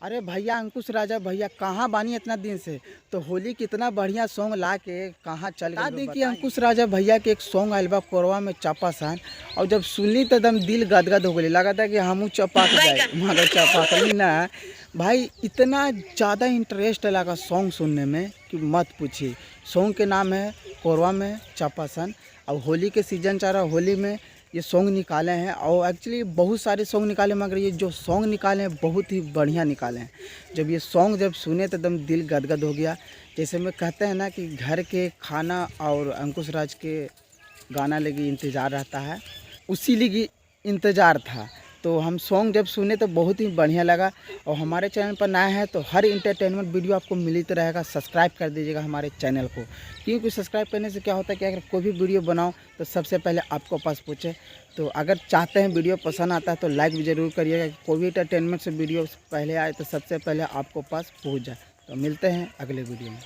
अरे भैया अंकुश राजा भैया कहाँ बानी इतना दिन से। तो होली कितना बढ़िया सॉन्ग ला के कहाँ चल गए। देखिए अंकुश राजा भैया के एक सॉन्ग आयल बा कोरवा में चापासान, और जब सुनली तो एकदम दिल गदगद हो गई। लगा था कि हमू चपाक जाए मगर चपाकली ना भाई। इतना ज़्यादा इंटरेस्ट लगा सॉन्ग सुनने में कि मत पूछिए। सॉन्ग के नाम है कोरवा में चापासान। अब होली के सीजन चल रहा, होली में ये सॉन्ग निकाले हैं और एक्चुअली बहुत सारे सॉन्ग निकाले, मगर ये जो सॉन्ग निकाले हैं बहुत ही बढ़िया निकाले हैं। जब ये सॉन्ग जब सुने तो एकदम दिल गदगद हो गया। जैसे में कहते हैं ना कि घर के खाना और अंकुश राज के गाना लगी इंतज़ार रहता है, उसी लगी इंतज़ार था। तो हम सॉन्ग जब सुने तो बहुत ही बढ़िया लगा। और हमारे चैनल पर नया है तो हर इंटरटेनमेंट वीडियो आपको मिलता रहेगा। सब्सक्राइब कर दीजिएगा हमारे चैनल को, क्योंकि सब्सक्राइब करने से क्या होता है कि अगर कोई भी वीडियो बनाओ तो सबसे पहले आपको पास पहुँचे। तो अगर चाहते हैं वीडियो पसंद आता है तो लाइक भी ज़रूर करिएगा। कोई भी इंटरटेनमेंट से वीडियो पहले आए तो सबसे पहले आपको पास पहुँच जाए। तो मिलते हैं अगले वीडियो में।